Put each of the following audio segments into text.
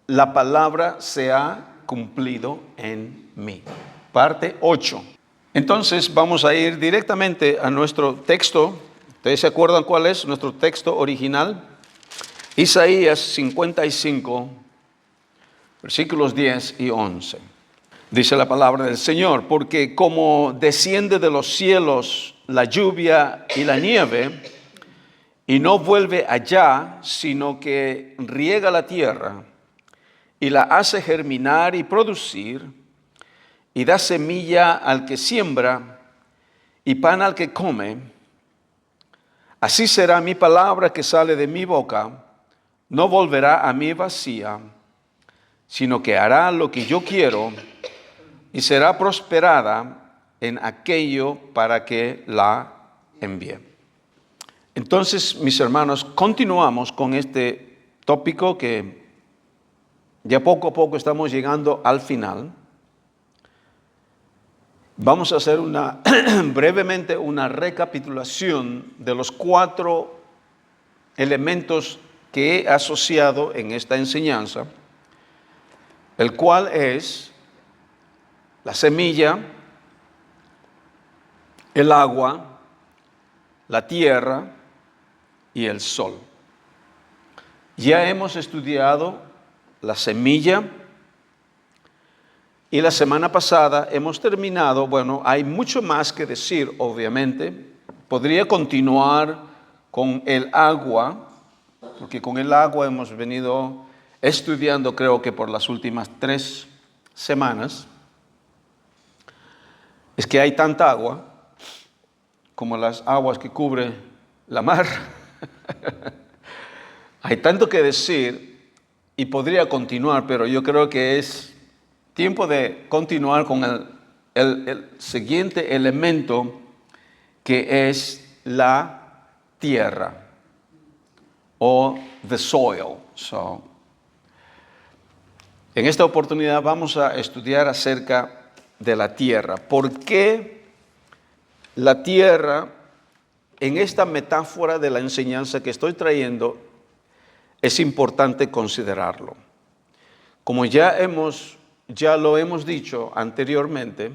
la palabra se ha cumplido en mí. Parte 8. Entonces vamos a ir directamente a nuestro texto. ¿Ustedes se acuerdan cuál es nuestro texto original? Isaías 55, versículos 10 y 11. Dice la palabra del Señor: porque como desciende de los cielos la lluvia y la nieve, y no vuelve allá, sino que riega la tierra, y la hace germinar y producir, y da semilla al que siembra, y pan al que come, así será mi palabra que sale de mi boca, no volverá a mí vacía, sino que hará lo que yo quiero, y será prosperada en aquello para que la envíe. Entonces, mis hermanos, continuamos con este tópico que ya poco a poco estamos llegando al final. Vamos a hacer brevemente una recapitulación de los 4 elementos que he asociado en esta enseñanza, el cual es la semilla, el agua, la tierra y el sol. Ya hemos estudiado la semilla y la semana pasada hemos terminado. Bueno, hay mucho más que decir, obviamente. Podría continuar con el agua, porque con el agua hemos venido estudiando, creo que por las últimas 3 semanas. Es que hay tanta agua como las aguas que cubre la mar. Hay tanto que decir y podría continuar, pero yo creo que es tiempo de continuar con el siguiente elemento, que es la tierra o the soil. En esta oportunidad vamos a estudiar acerca de la tierra. ¿Por qué la tierra, en esta metáfora de la enseñanza que estoy trayendo, es importante considerarlo? Como ya lo hemos dicho anteriormente,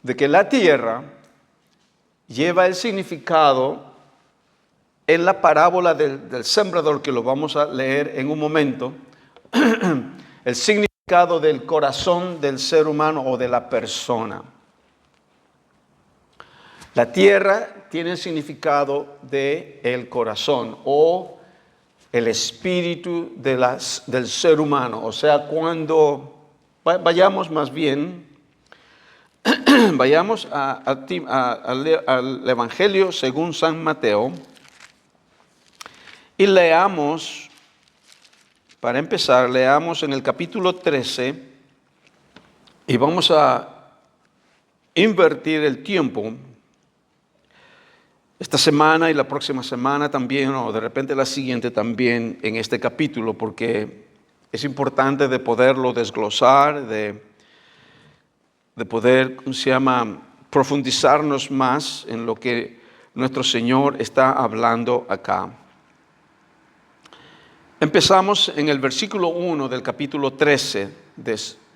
de que la tierra lleva el significado en la parábola del sembrador, que lo vamos a leer en un momento, el significado del corazón del ser humano o de la persona. La tierra tiene el significado del corazón o el espíritu del ser humano. O sea, cuando vayamos más bien, vayamos al Evangelio según San Mateo y leamos, para empezar, leamos en el capítulo 13 y vamos a invertir el tiempo. Esta semana y la próxima semana también, o de repente la siguiente también, en este capítulo, porque es importante de poderlo desglosar, de poder, profundizarnos más en lo que nuestro Señor está hablando acá. Empezamos en el versículo 1 del capítulo 13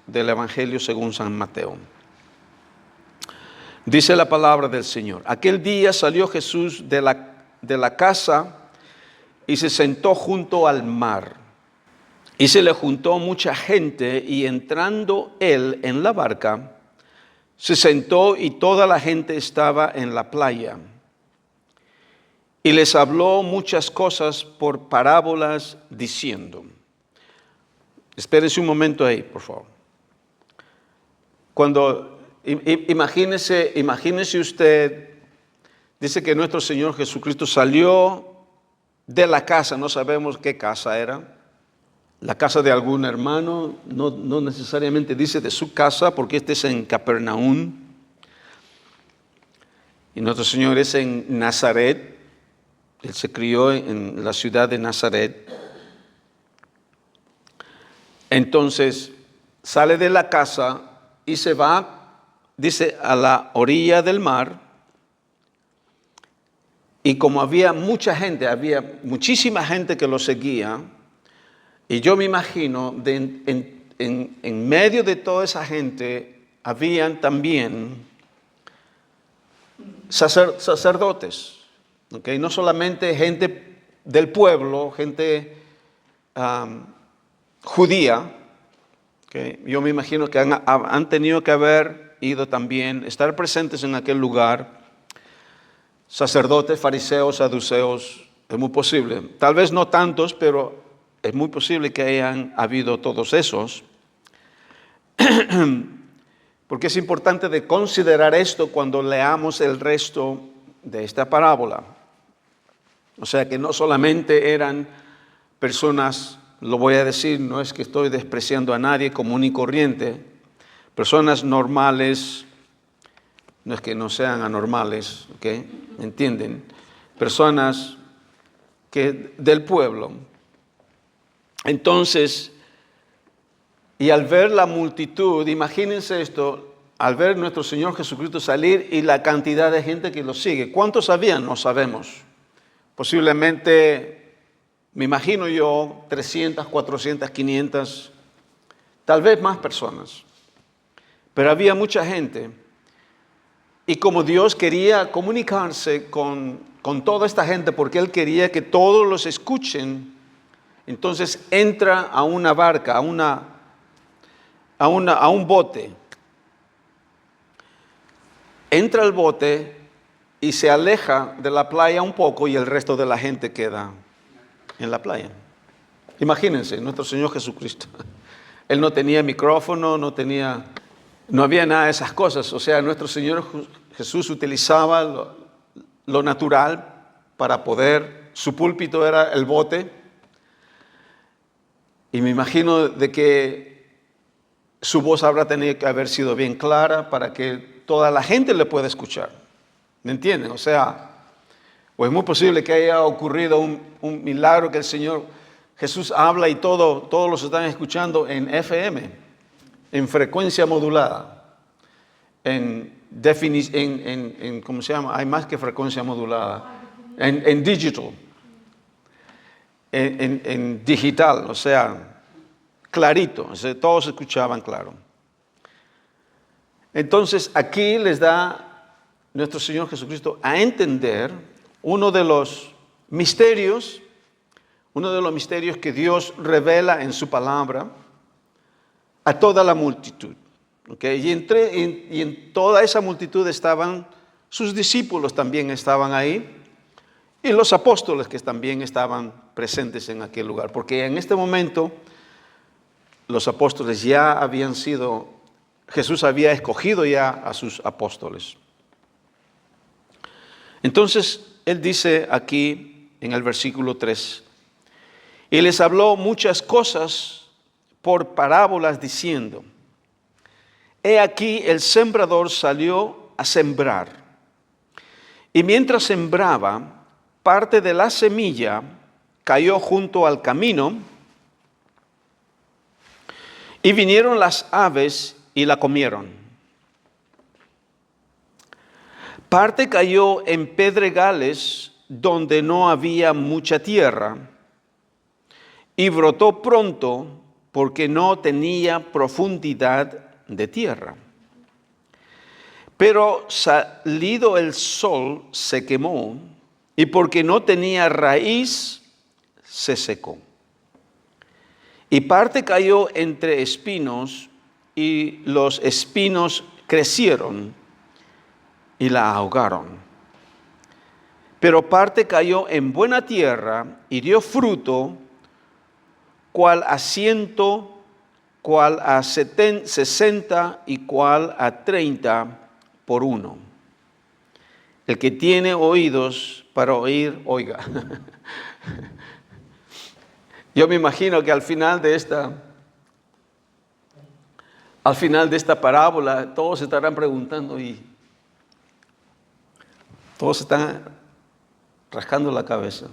del Evangelio según San Mateo. Dice la palabra del Señor: aquel día salió Jesús de la casa y se sentó junto al mar. Y se le juntó mucha gente, y entrando él en la barca, se sentó, y toda la gente estaba en la playa. Y les habló muchas cosas por parábolas, diciendo. Espérese un momento ahí, por favor. Imagínese usted, dice que nuestro Señor Jesucristo salió de la casa, no sabemos qué casa era, la casa de algún hermano, no necesariamente dice de su casa, porque este es en Capernaum, y nuestro Señor es en Nazaret. Él se crió en la ciudad de Nazaret. Entonces sale de la casa y se va, dice, a la orilla del mar. Y como había mucha gente, había muchísima gente que lo seguía, Y yo me imagino, en medio de toda esa gente, habían también sacerdotes, ¿okay? No solamente gente del pueblo, gente judía, ¿okay? Yo me imagino que han tenido que haber ido también, estar presentes en aquel lugar, sacerdotes, fariseos, saduceos, es muy posible. Tal vez no tantos, pero es muy posible que hayan habido todos esos. Porque es importante de considerar esto cuando leamos el resto de esta parábola. O sea que no solamente eran personas, lo voy a decir, no es que estoy despreciando a nadie, común y corriente, personas normales, no es que no sean anormales, ¿ok? ¿Me entienden? Personas del pueblo. Entonces, y al ver la multitud, imagínense esto, al ver nuestro Señor Jesucristo salir y la cantidad de gente que lo sigue. ¿Cuántos habían? No sabemos. Posiblemente, me imagino yo, 300, 400, 500, tal vez más personas. Pero había mucha gente. Y como Dios quería comunicarse con toda esta gente, porque Él quería que todos los escuchen, entonces entra a una barca, a un bote. Entra al bote y se aleja de la playa un poco y el resto de la gente queda en la playa. Imagínense, nuestro Señor Jesucristo. Él no tenía micrófono, no había nada de esas cosas. O sea, nuestro Señor Jesús utilizaba lo natural para poder, su púlpito era el bote. Y me imagino de que su voz habrá tenido que haber sido bien clara para que toda la gente le pueda escuchar. ¿Me entienden? O sea, o es muy posible que haya ocurrido un milagro que el Señor Jesús habla y todos los están escuchando en FM, en frecuencia modulada, ¿cómo se llama? Hay más que frecuencia modulada, en digital, en digital, o sea, clarito, o sea, todos escuchaban claro. Entonces aquí les da nuestro Señor Jesucristo a entender uno de los misterios que Dios revela en su palabra a toda la multitud. ¿Okay? Y en toda esa multitud estaban sus discípulos, también estaban ahí, y los apóstoles que también estaban presentes en aquel lugar, porque en este momento los apóstoles ya habían sido, Jesús había escogido ya a sus apóstoles. Entonces, Él dice aquí en el versículo 3, y les habló muchas cosas por parábolas diciendo, he aquí el sembrador salió a sembrar, y mientras sembraba, parte de la semilla cayó junto al camino, y vinieron las aves y la comieron. Parte cayó en pedregales donde no había mucha tierra, y brotó pronto porque no tenía profundidad de tierra. Pero salido el sol se quemó, y porque no tenía raíz, se secó. Y parte cayó entre espinos, y los espinos crecieron y la ahogaron. Pero parte cayó en buena tierra y dio fruto, cual a 100, cual a 60 y cual a 30 por uno. El que tiene oídos para oír, oiga. Yo me imagino que al final de esta parábola, todos se estarán preguntando y todos están rascando la cabeza.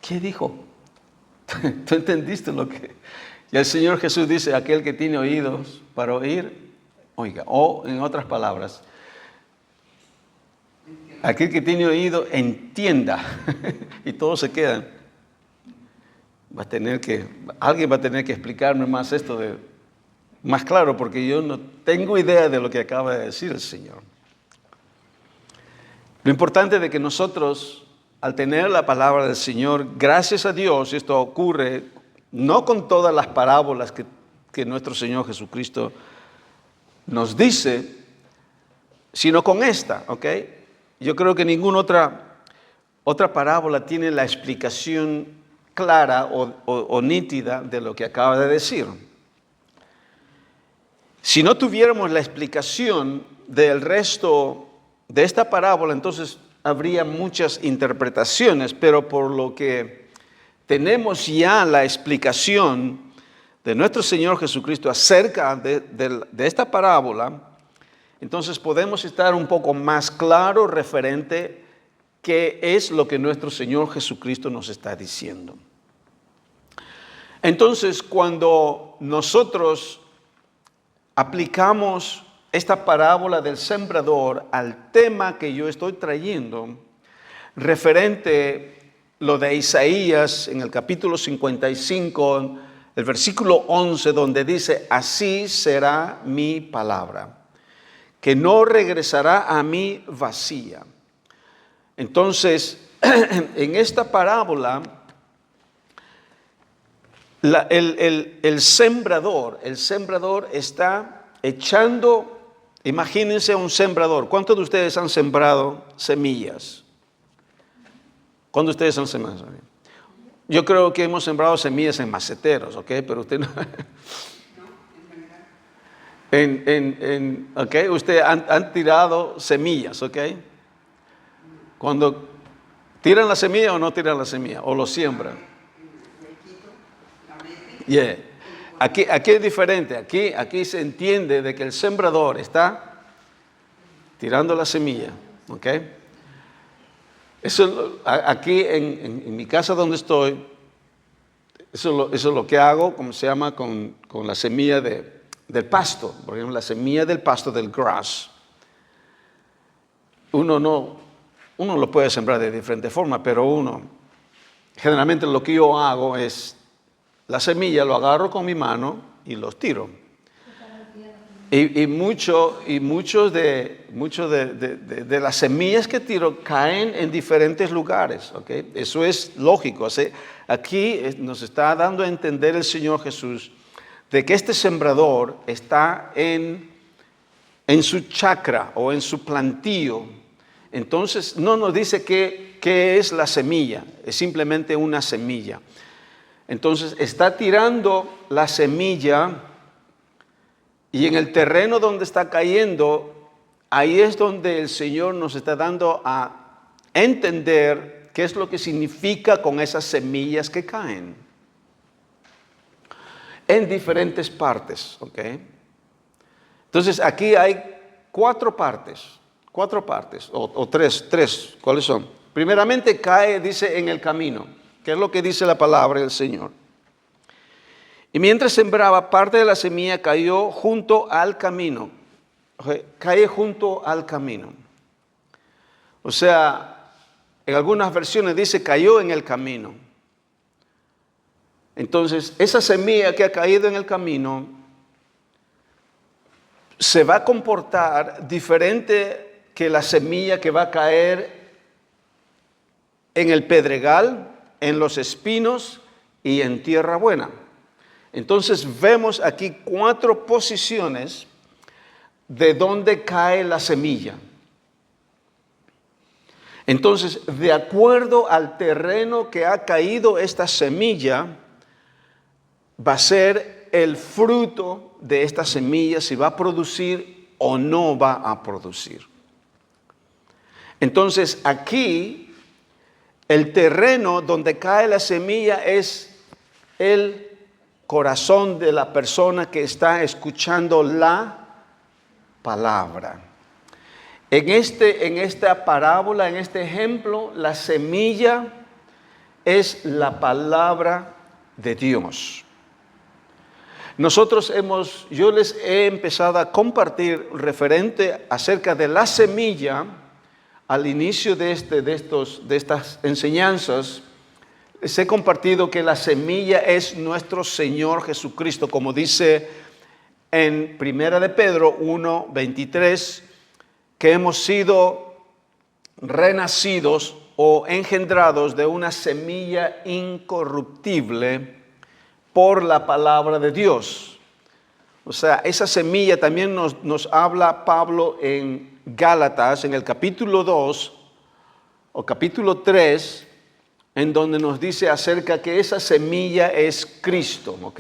¿Qué dijo? ¿Tú entendiste lo que? Y el Señor Jesús dice, aquel que tiene oídos para oír, oiga. O en otras palabras, aquel que tiene oído entienda. Y todos se quedan. alguien va a tener que explicarme más esto más claro, porque yo no tengo idea de lo que acaba de decir el Señor. Lo importante es de que nosotros, al tener la palabra del Señor, gracias a Dios, esto ocurre no con todas las parábolas que nuestro Señor Jesucristo nos dice, sino con esta, ¿ok? Yo creo que ninguna otra parábola tiene la explicación clara o nítida de lo que acaba de decir. Si no tuviéramos la explicación del resto de esta parábola, entonces habría muchas interpretaciones, pero por lo que tenemos ya la explicación de nuestro Señor Jesucristo acerca de esta parábola, entonces podemos estar un poco más claros referente qué es lo que nuestro Señor Jesucristo nos está diciendo. Entonces, cuando nosotros aplicamos esta parábola del sembrador al tema que yo estoy trayendo, referente lo de Isaías en el capítulo 55, el versículo 11, donde dice, así será mi palabra, que no regresará a mí vacía. Entonces, en esta parábola, el sembrador está echando, imagínense un sembrador. ¿Cuántos de ustedes han sembrado semillas? ¿Cuántos de ustedes han sembrado semillas? Yo creo que hemos sembrado semillas en maceteros, ¿ok? Pero usted no. ¿Ok? Ustedes han tirado semillas, ¿ok? Cuando tiran la semilla o no tiran la semilla, o lo siembran. Yeah. Aquí es diferente. Aquí se entiende de que el sembrador está tirando la semilla, ¿ok? Eso, aquí en mi casa donde estoy, eso es lo que hago, como se llama, con la semilla del pasto. Por ejemplo, la semilla del pasto, del grass. Uno lo puede sembrar de diferente forma, pero generalmente lo que yo hago es, la semilla lo agarro con mi mano y los tiro. Y muchos de las semillas que tiro caen en diferentes lugares, ¿ok? Eso es lógico. Aquí nos está dando a entender el Señor Jesús de que este sembrador está en su chacra o en su plantío. Entonces no nos dice qué es la semilla, es simplemente una semilla. Entonces está tirando la semilla y en el terreno donde está cayendo, ahí es donde el Señor nos está dando a entender qué es lo que significa con esas semillas que caen en diferentes partes, ¿ok? Entonces aquí hay cuatro partes o tres. ¿Cuáles son? Primeramente cae, dice, en el camino, que es lo que dice la palabra del Señor. Y mientras sembraba, parte de la semilla cayó junto al camino. Cae junto al camino. O sea, en algunas versiones dice cayó en el camino. Entonces, esa semilla que ha caído en el camino se va a comportar diferente que la semilla que va a caer en el pedregal, en los espinos y en tierra buena. Entonces vemos aquí 4 posiciones de donde cae la semilla. Entonces, de acuerdo al terreno que ha caído esta semilla, va a ser el fruto de esta semilla, si va a producir o no va a producir. Entonces, aquí, el terreno donde cae la semilla es el corazón de la persona que está escuchando la palabra. En esta parábola, en este ejemplo, la semilla es la palabra de Dios. Yo les he empezado a compartir referente acerca de la semilla al inicio de estas enseñanzas. les he compartido que la semilla es nuestro Señor Jesucristo, como dice en 1 de Pedro 1:23, que hemos sido renacidos o engendrados de una semilla incorruptible por la palabra de Dios. O sea, esa semilla también nos habla Pablo en Gálatas, en el capítulo 2 o capítulo 3, en donde nos dice acerca que esa semilla es Cristo, ¿ok?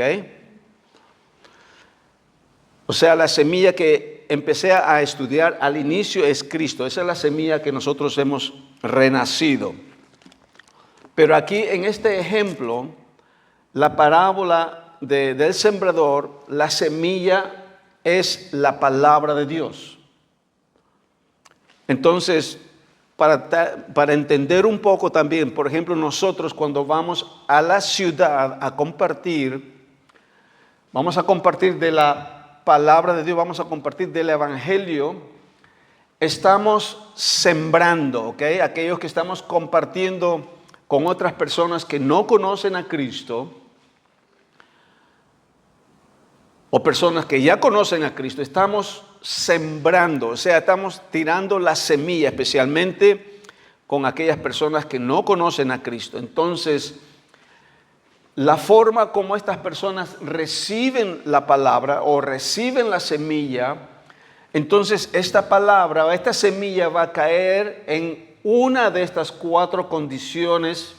O sea, la semilla que empecé a estudiar al inicio es Cristo. Esa es la semilla que nosotros hemos renacido. Pero aquí en este ejemplo, la parábola del sembrador, la semilla es la palabra de Dios. Entonces, para entender un poco también, por ejemplo, nosotros cuando vamos a la ciudad a compartir, vamos a compartir de la palabra de Dios, vamos a compartir del evangelio, estamos sembrando, ¿ok? Aquellos que estamos compartiendo con otras personas que no conocen a Cristo, o personas que ya conocen a Cristo, estamos sembrando, o sea, estamos tirando la semilla, especialmente con aquellas personas que no conocen a Cristo. Entonces, la forma como estas personas reciben la palabra o reciben la semilla, entonces esta palabra o esta semilla va a caer en una de estas 4 condiciones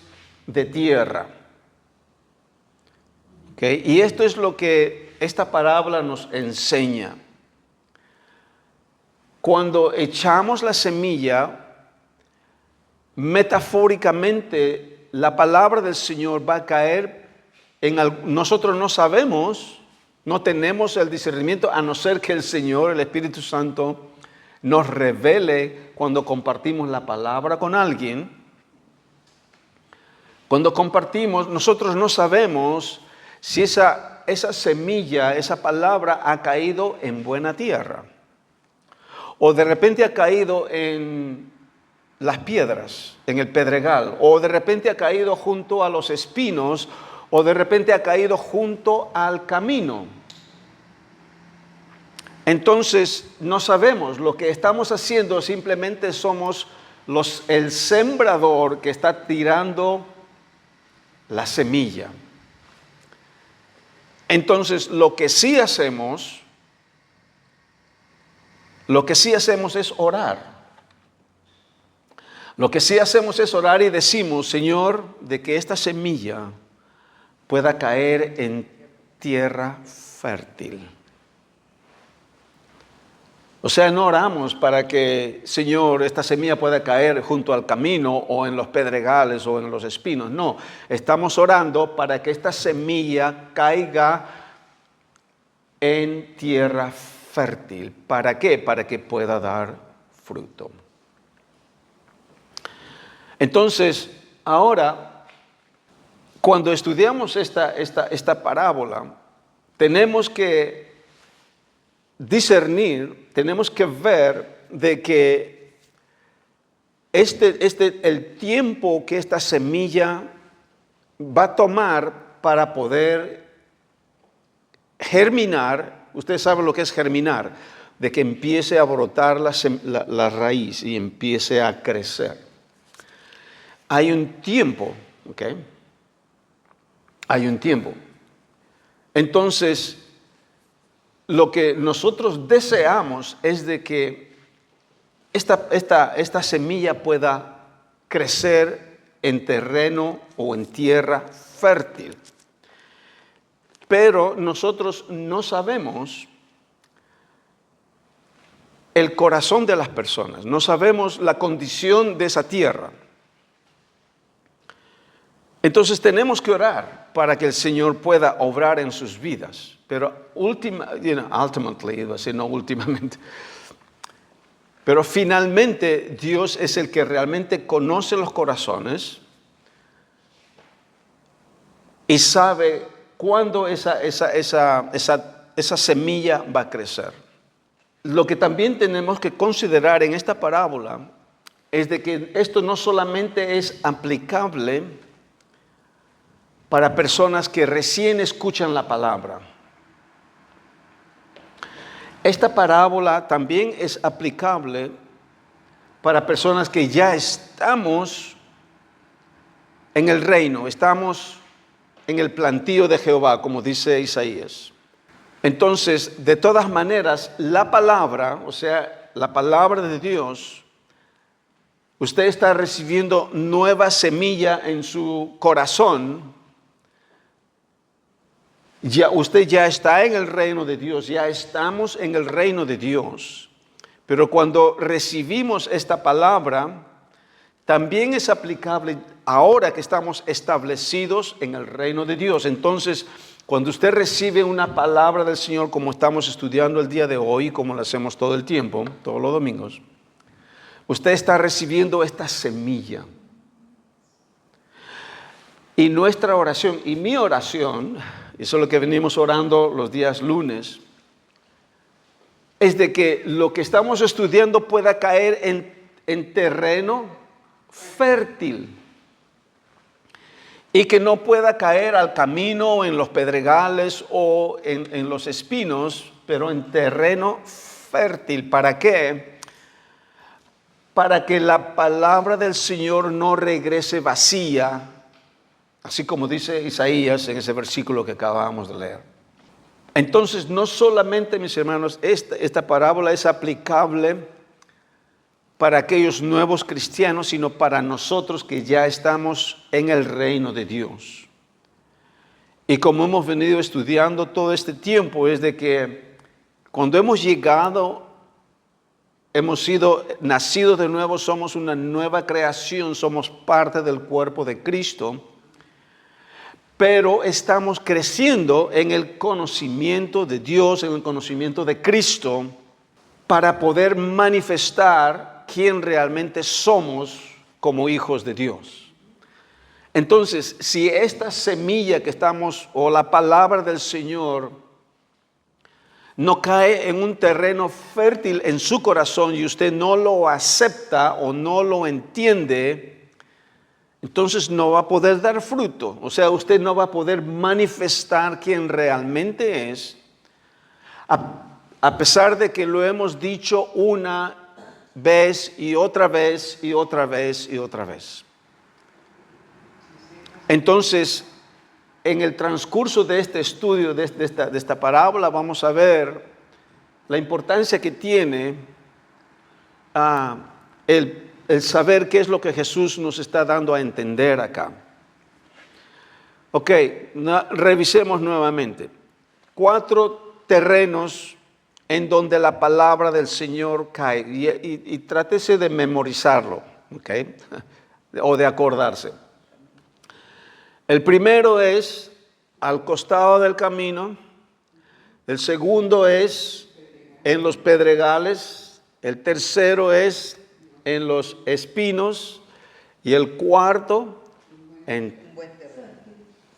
de tierra. ¿Okay? Y esto es lo que esta parábola nos enseña. Cuando echamos la semilla, metafóricamente la palabra del Señor va a caer nosotros no sabemos, no tenemos el discernimiento, a no ser que el Señor, el Espíritu Santo, nos revele cuando compartimos la palabra con alguien. Cuando compartimos, nosotros no sabemos si esa semilla, esa palabra ha caído en buena tierra. O de repente ha caído en las piedras, en el pedregal. O de repente ha caído junto a los espinos. O de repente ha caído junto al camino. Entonces, no sabemos. Lo que estamos haciendo simplemente somos el sembrador que está tirando la semilla. Entonces, lo que sí hacemos es orar. Lo que sí hacemos es orar y decimos, Señor, de que esta semilla pueda caer en tierra fértil. O sea, no oramos para que, Señor, esta semilla pueda caer junto al camino o en los pedregales o en los espinos. No, estamos orando para que esta semilla caiga en tierra fértil. ¿Para qué? Para que pueda dar fruto. Entonces, ahora, cuando estudiamos esta parábola, tenemos que discernir, tenemos que ver de que el tiempo que esta semilla va a tomar para poder germinar, ustedes saben lo que es germinar, de que empiece a brotar la raíz y empiece a crecer. Hay un tiempo, ¿ok? Hay un tiempo. Entonces, lo que nosotros deseamos es de que esta semilla pueda crecer en terreno o en tierra fértil. Pero nosotros no sabemos el corazón de las personas, no sabemos la condición de esa tierra. Entonces tenemos que orar para que el Señor pueda obrar en sus vidas. Pero ultimately, iba a decir no últimamente. Pero finalmente Dios es el que realmente conoce los corazones y sabe cuándo esa semilla va a crecer. Lo que también tenemos que considerar en esta parábola es de que esto no solamente es aplicable para personas que recién escuchan la palabra. Esta parábola también es aplicable para personas que ya estamos en el reino, estamos en el plantío de Jehová, como dice Isaías. Entonces, de todas maneras, la palabra, o sea, la palabra de Dios, usted está recibiendo nueva semilla en su corazón. Usted ya está en el reino de Dios, ya estamos en el reino de Dios. Pero cuando recibimos esta palabra, también es aplicable ahora que estamos establecidos en el reino de Dios. Entonces, cuando usted recibe una palabra del Señor, como estamos estudiando el día de hoy, como lo hacemos todo el tiempo, todos los domingos, usted está recibiendo esta semilla. Y nuestra oración, y mi oración, eso es lo que venimos orando los días lunes, es de que lo que estamos estudiando pueda caer en terreno fértil y que no pueda caer al camino, en los pedregales o en los espinos, pero en terreno fértil. ¿Para qué? Para que la palabra del Señor no regrese vacía, así como dice Isaías en ese versículo que acabamos de leer. Entonces, no solamente, mis hermanos, esta parábola es aplicable para aquellos nuevos cristianos, sino para nosotros que ya estamos en el reino de Dios. Y como hemos venido estudiando todo este tiempo, es de que cuando hemos llegado, hemos sido nacidos de nuevo, somos una nueva creación, somos parte del cuerpo de Cristo, pero estamos creciendo en el conocimiento de Dios, en el conocimiento de Cristo, para poder manifestar quién realmente somos como hijos de Dios. Entonces, si esta semilla que estamos, o la palabra del Señor, no cae en un terreno fértil en su corazón y usted no lo acepta o no lo entiende, entonces no va a poder dar fruto. O sea, usted no va a poder manifestar quién realmente es, a pesar de que lo hemos dicho una vez y otra vez y otra vez y otra vez. Entonces, en el transcurso de este estudio, de esta parábola, vamos a ver la importancia que tiene el saber qué es lo que Jesús nos está dando a entender acá. Ok, revisemos nuevamente. 4 terrenos en donde la palabra del Señor cae. Y trátese de memorizarlo, ok, o de acordarse. El primero es al costado del camino. El segundo es en los pedregales. El tercero es en los espinos. Y el cuarto en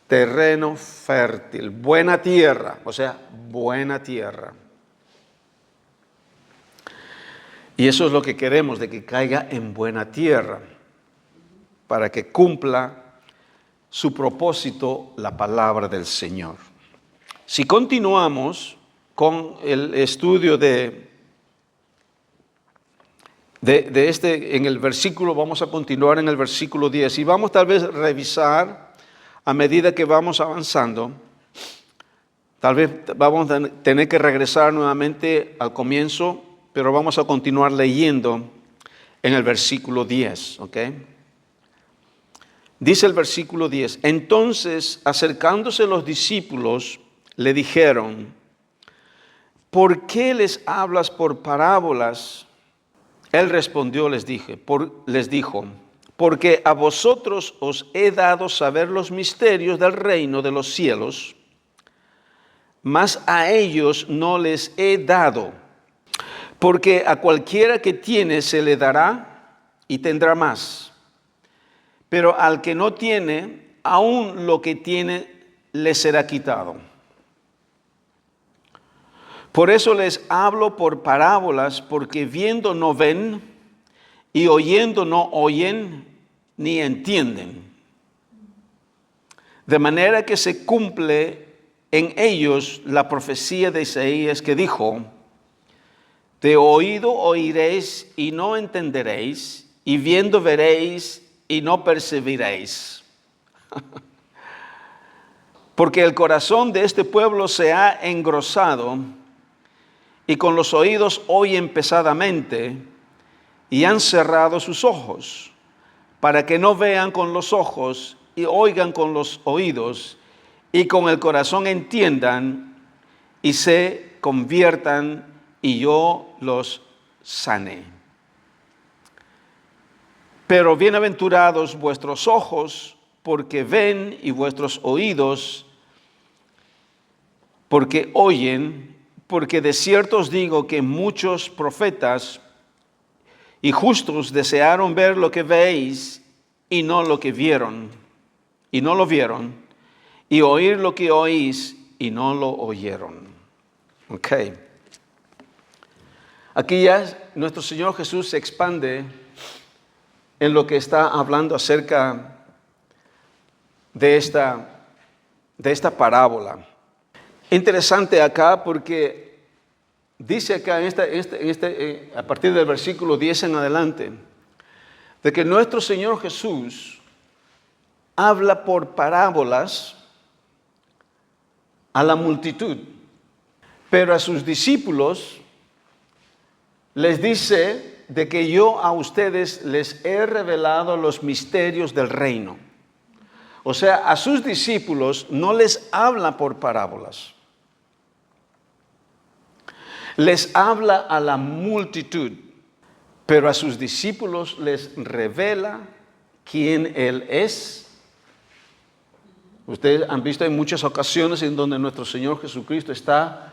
terreno fértil, buena tierra, o sea, buena tierra. Y eso es lo que queremos, de que caiga en buena tierra, para que cumpla su propósito la palabra del Señor. Si continuamos con el estudio de en el versículo, vamos a continuar en el versículo 10 y vamos tal vez a revisar a medida que vamos avanzando. Tal vez vamos a tener que regresar nuevamente al comienzo, pero vamos a continuar leyendo en el versículo 10, ¿ok? Dice el versículo 10, entonces acercándose los discípulos le dijeron, ¿por qué les hablas por parábolas? Él respondió, les dijo, porque a vosotros os he dado saber los misterios del reino de los cielos, mas a ellos no les he dado, porque a cualquiera que tiene se le dará y tendrá más. Pero al que no tiene, aún lo que tiene le será quitado. Por eso les hablo por parábolas, porque viendo no ven, y oyendo no oyen, ni entienden. De manera que se cumple en ellos la profecía de Isaías que dijo: de oído oiréis y no entenderéis, y viendo veréis y no percibiréis. Porque el corazón de este pueblo se ha engrosado, y con los oídos oyen pesadamente, y han cerrado sus ojos, para que no vean con los ojos, y oigan con los oídos, y con el corazón entiendan, y se conviertan, y yo los sané. Pero bienaventurados vuestros ojos, porque ven, y vuestros oídos, porque oyen, porque de cierto os digo que muchos profetas y justos desearon ver lo que veis, y no lo que vieron, y no lo vieron, y oír lo que oís, y no lo oyeron. Ok. Aquí ya nuestro Señor Jesús se expande en lo que está hablando acerca de esta parábola. Interesante acá porque dice acá a partir del versículo 10 en adelante, de que nuestro Señor Jesús habla por parábolas a la multitud, pero a sus discípulos les dice de que yo a ustedes les he revelado los misterios del reino. O sea, a sus discípulos no les habla por parábolas. Les habla a la multitud, pero a sus discípulos les revela quién Él es. Ustedes han visto en muchas ocasiones en donde nuestro Señor Jesucristo está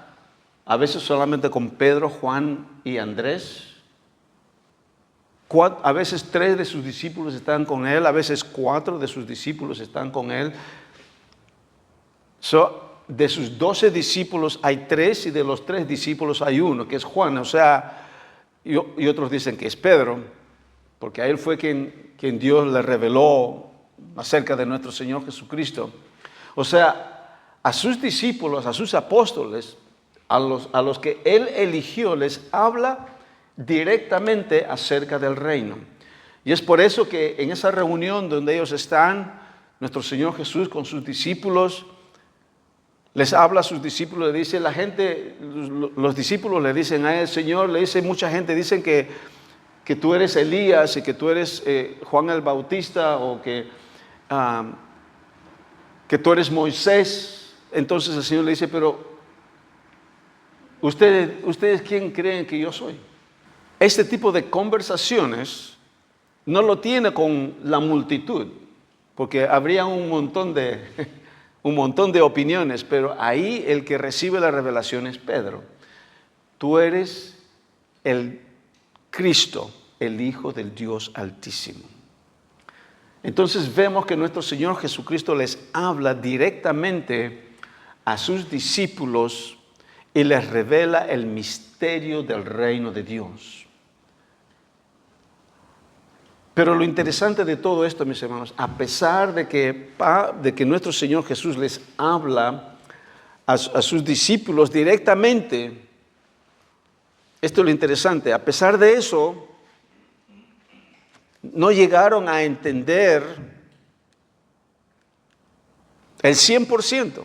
a veces solamente con Pedro, Juan y Andrés. A veces 3 de sus discípulos están con Él, a veces 4 de sus discípulos están con Él. De sus 12 discípulos hay 3 y de los 3 discípulos hay 1, que es Juan. O sea, y otros dicen que es Pedro, porque a él fue quien Dios le reveló acerca de nuestro Señor Jesucristo. O sea, a sus discípulos, a sus apóstoles, a los que Él eligió, les habla directamente acerca del reino. Y es por eso que en esa reunión donde ellos están, nuestro Señor Jesús con sus discípulos, les habla a sus discípulos, le dice la gente, los discípulos le dicen a él, Señor, le dice mucha gente, dicen que tú eres Elías y que tú eres Juan el Bautista o que tú eres Moisés. Entonces el Señor le dice, pero ¿ustedes quién creen que yo soy? Este tipo de conversaciones no lo tiene con la multitud, porque habría un montón de opiniones, pero ahí el que recibe la revelación es Pedro. Tú eres el Cristo, el Hijo del Dios Altísimo. Entonces vemos que nuestro Señor Jesucristo les habla directamente a sus discípulos y les revela el misterio del reino de Dios. Pero lo interesante de todo esto, mis hermanos, a pesar de que nuestro Señor Jesús les habla a sus discípulos directamente, esto es lo interesante, a pesar de eso, no llegaron a entender el 100%.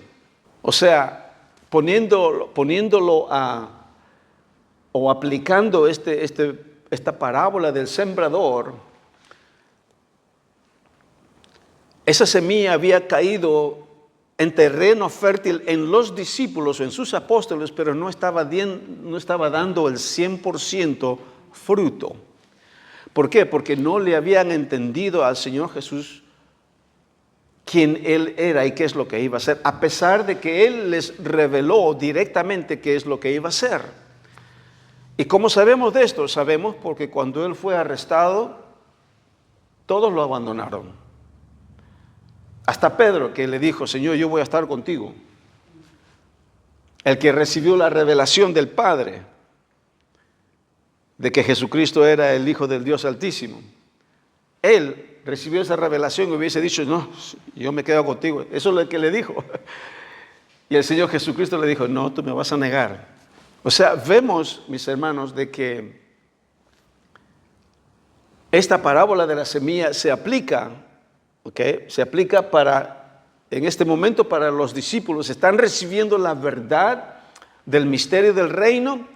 O sea, poniéndolo o aplicando esta parábola del sembrador, esa semilla había caído en terreno fértil en los discípulos, en sus apóstoles, pero no estaba dando el 100% fruto. ¿Por qué? Porque no le habían entendido al Señor Jesús quién Él era y qué es lo que iba a hacer, a pesar de que Él les reveló directamente qué es lo que iba a hacer. ¿Y cómo sabemos de esto? Sabemos porque cuando Él fue arrestado, todos lo abandonaron. Hasta Pedro, que le dijo, Señor, yo voy a estar contigo. El que recibió la revelación del Padre, de que Jesucristo era el Hijo del Dios Altísimo. Él recibido esa revelación hubiese dicho, no, yo me quedo contigo. Eso es lo que le dijo. Y el Señor Jesucristo le dijo, no, tú me vas a negar. O sea, vemos, mis hermanos, de que esta parábola de la semilla se aplica, ¿ok? Se aplica en este momento para los discípulos. Están recibiendo la verdad del misterio del reino,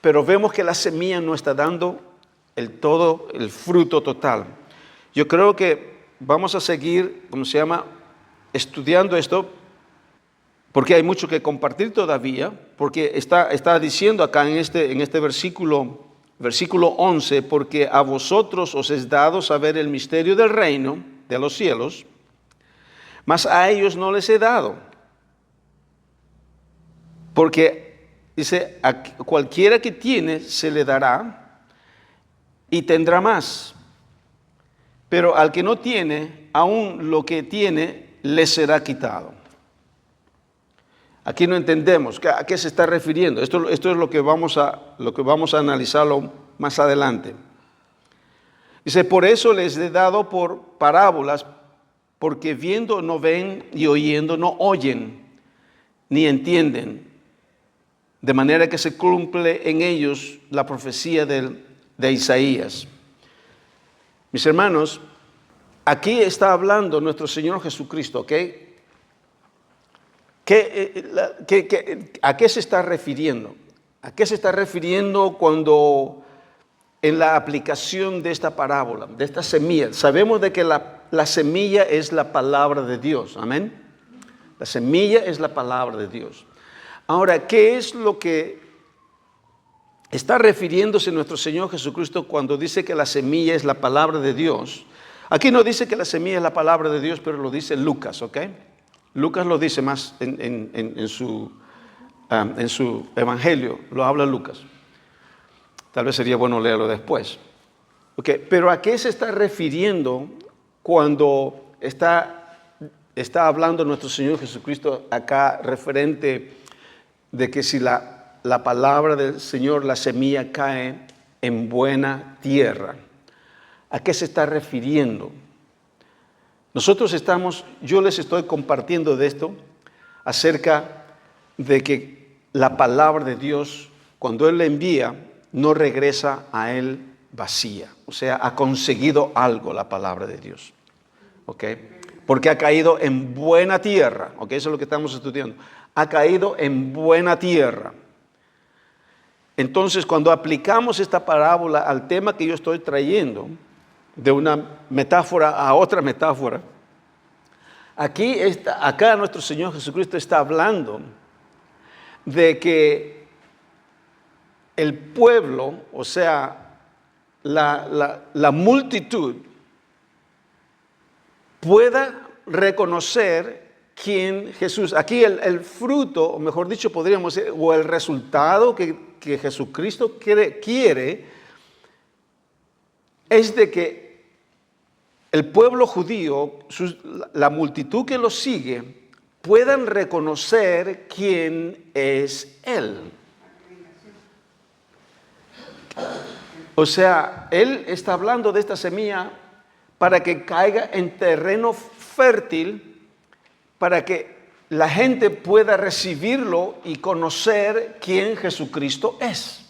pero vemos que la semilla no está dando el fruto total. Yo creo que vamos a seguir, estudiando esto, porque hay mucho que compartir todavía, porque está diciendo acá en este versículo 11, porque a vosotros os es dado saber el misterio del reino de los cielos, mas a ellos no les he dado. Porque dice, a cualquiera que tiene se le dará y tendrá más. Pero al que no tiene, aún lo que tiene le será quitado. Aquí no entendemos a qué se está refiriendo. Esto es lo que vamos a analizarlo más adelante. Dice, por eso les he dado por parábolas, porque viendo no ven y oyendo no oyen, ni entienden. De manera que se cumple en ellos la profecía de Isaías. Mis hermanos, aquí está hablando nuestro Señor Jesucristo, ¿ok? ¿A qué se está refiriendo? ¿A qué se está refiriendo cuando en la aplicación de esta parábola, de esta semilla? Sabemos de que la semilla es la palabra de Dios, amén. La semilla es la palabra de Dios. Ahora, ¿qué es lo que está refiriéndose nuestro Señor Jesucristo cuando dice que la semilla es la palabra de Dios? Aquí no dice que la semilla es la palabra de Dios, pero lo dice Lucas, ¿ok? Lucas lo dice más en su evangelio, lo habla Lucas. Tal vez sería bueno leerlo después. ¿Ok? Pero ¿a qué se está refiriendo cuando está hablando nuestro Señor Jesucristo acá referente de que si la palabra del Señor, la semilla cae en buena tierra? ¿A qué se está refiriendo? Yo les estoy compartiendo de esto acerca de que la palabra de Dios, cuando Él la envía, no regresa a Él vacía. O sea, ha conseguido algo la palabra de Dios. ¿Ok? Porque ha caído en buena tierra. ¿Ok? Eso es lo que estamos estudiando. Ha caído en buena tierra. Entonces, cuando aplicamos esta parábola al tema que yo estoy trayendo, de una metáfora a otra metáfora, acá nuestro Señor Jesucristo está hablando de que el pueblo, o sea, la multitud, pueda reconocer quién Jesús. Aquí el fruto, o mejor dicho, podríamos decir, o el resultado que Jesucristo quiere es de que el pueblo judío, la multitud que lo sigue, puedan reconocer quién es Él. O sea, Él está hablando de esta semilla para que caiga en terreno fértil, para que la gente pueda recibirlo y conocer quién Jesucristo es.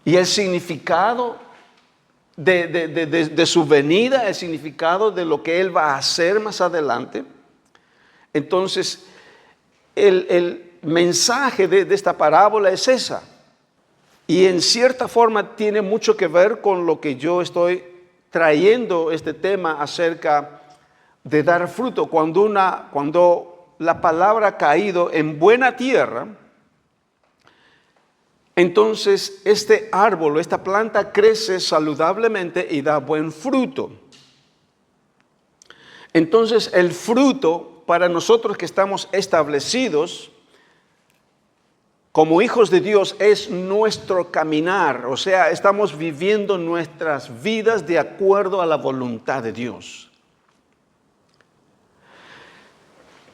Y el significado de su venida, el significado de lo que Él va a hacer más adelante. Entonces, el mensaje de esta parábola es esa. Y en cierta forma tiene mucho que ver con lo que yo estoy trayendo este tema acerca de dar fruto. Cuando la palabra ha caído en buena tierra, entonces este árbol o esta planta crece saludablemente y da buen fruto. Entonces el fruto para nosotros que estamos establecidos como hijos de Dios es nuestro caminar. O sea, estamos viviendo nuestras vidas de acuerdo a la voluntad de Dios.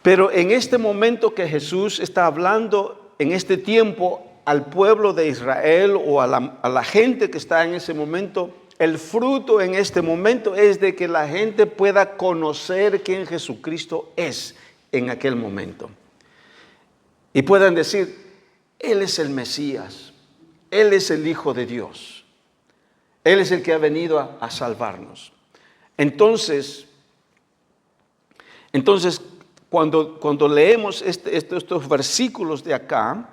Pero en este momento que Jesús está hablando, en este tiempo, al pueblo de Israel o a la gente que está en ese momento el fruto en este momento es de que la gente pueda conocer quién Jesucristo es en aquel momento. Y puedan decir, Él es el Mesías, Él es el Hijo de Dios, Él es el que ha venido a salvarnos. Entonces, cuando leemos estos versículos de acá,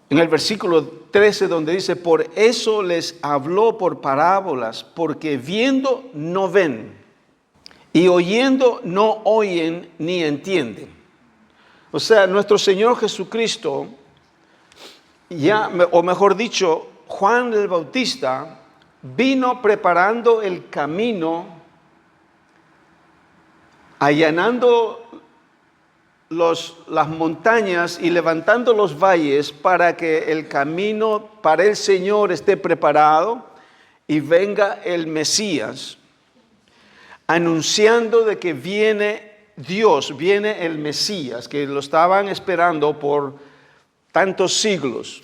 en el versículo 13 donde dice, por eso les habló por parábolas, porque viendo no ven, y oyendo no oyen ni entienden. O sea, nuestro Señor Jesucristo, o mejor dicho, Juan el Bautista, vino preparando el camino, allanando las montañas y levantando los valles para que el camino para el Señor esté preparado y venga el Mesías, anunciando de que viene Dios, viene el Mesías, que lo estaban esperando por tantos siglos.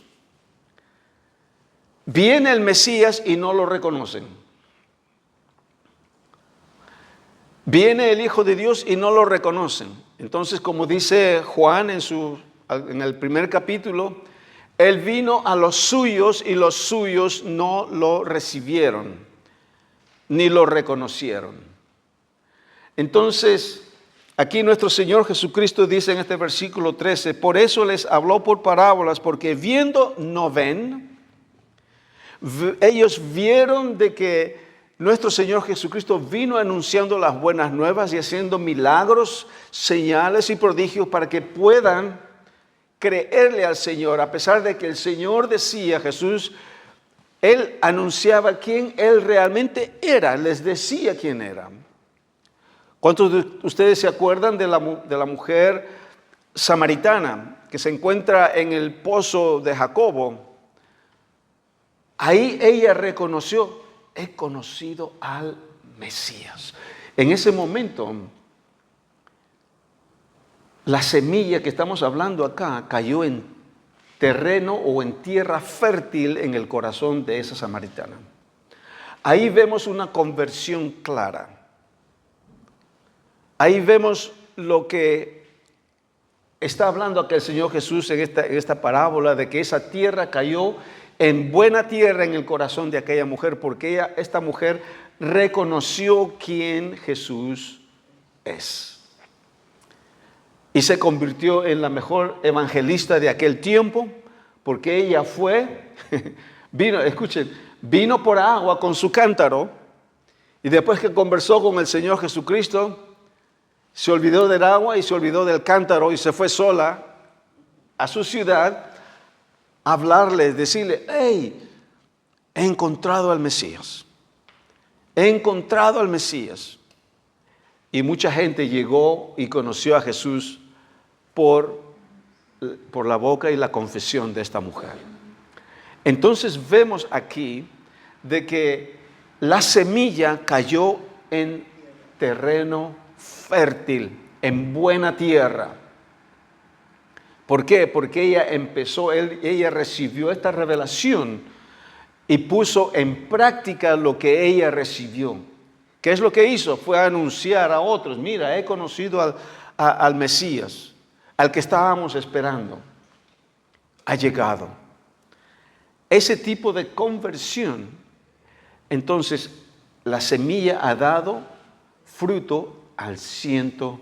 Viene el Mesías y no lo reconocen. Viene el Hijo de Dios y no lo reconocen. Entonces, como dice Juan en el primer capítulo, Él vino a los suyos y los suyos no lo recibieron, ni lo reconocieron. Entonces, aquí nuestro Señor Jesucristo dice en este versículo 13, por eso les habló por parábolas, porque viendo no ven. Ellos vieron de que nuestro Señor Jesucristo vino anunciando las buenas nuevas y haciendo milagros, señales y prodigios para que puedan creerle al Señor, a pesar de que el Señor decía, Jesús, Él anunciaba quién Él realmente era, les decía quién era. ¿Cuántos de ustedes se acuerdan de la mujer samaritana que se encuentra en el pozo de Jacobo? Ahí ella reconoció, he conocido al Mesías. En ese momento, la semilla que estamos hablando acá cayó en terreno o en tierra fértil en el corazón de esa samaritana. Ahí vemos una conversión clara. Ahí vemos lo que está hablando acá el Señor Jesús en esta parábola, de que esa tierra cayó en buena tierra en el corazón de aquella mujer, porque esta mujer reconoció quién Jesús es. Y se convirtió en la mejor evangelista de aquel tiempo, porque ella vino por agua con su cántaro, y después que conversó con el Señor Jesucristo, se olvidó del agua y se olvidó del cántaro y se fue sola a su ciudad a hablarle, decirle, hey, he encontrado al Mesías. He encontrado al Mesías. Y mucha gente llegó y conoció a Jesús por la boca y la confesión de esta mujer. Entonces vemos aquí de que la semilla cayó en terreno fértil, en buena tierra. ¿Por qué? Porque ella recibió esta revelación y puso en práctica lo que ella recibió. ¿Qué es lo que hizo? Fue a anunciar a otros, mira, he conocido al Mesías, al que estábamos esperando. Ha llegado. Ese tipo de conversión, entonces la semilla ha dado fruto al 100%.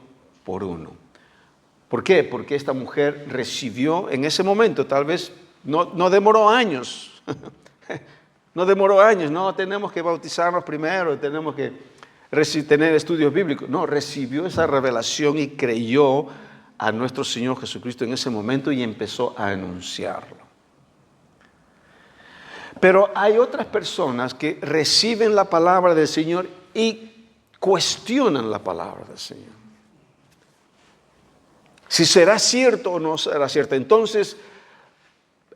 ¿Por qué? Porque esta mujer recibió en ese momento, tal vez no demoró años, no tenemos que bautizarnos primero, tenemos que tener estudios bíblicos. No, recibió esa revelación y creyó a nuestro Señor Jesucristo en ese momento y empezó a anunciarlo. Pero hay otras personas que reciben la palabra del Señor y cuestionan la palabra del Señor. Si será cierto o no será cierto. Entonces,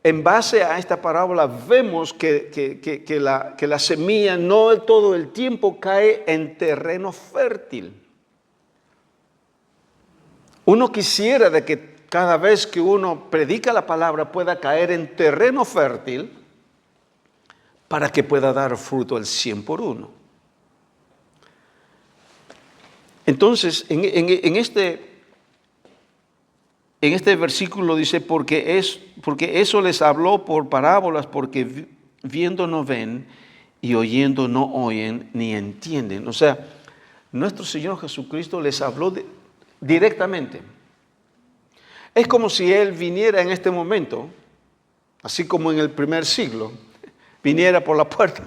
en base a esta parábola, vemos que la semilla no todo el tiempo cae en terreno fértil. Uno quisiera de que cada vez que uno predica la palabra pueda caer en terreno fértil, para que pueda dar fruto al 100 por uno. Entonces, en este versículo dice, porque eso les habló por parábolas, porque viendo no ven y oyendo no oyen ni entienden. O sea, nuestro Señor Jesucristo les habló directamente. Es como si Él viniera en este momento, así como en el primer siglo, viniera por la puerta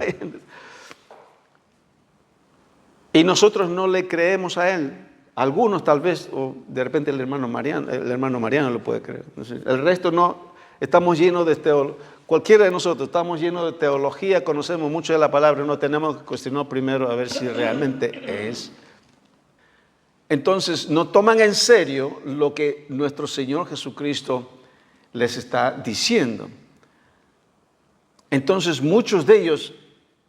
y nosotros no le creemos a Él. Algunos tal vez, o de repente el hermano Mariano lo puede creer. El resto no, estamos llenos de teología. Cualquiera de nosotros estamos llenos de teología, conocemos mucho de la palabra, no tenemos que cuestionar primero a ver si realmente es. Entonces, no toman en serio lo que nuestro Señor Jesucristo les está diciendo. Entonces, muchos de ellos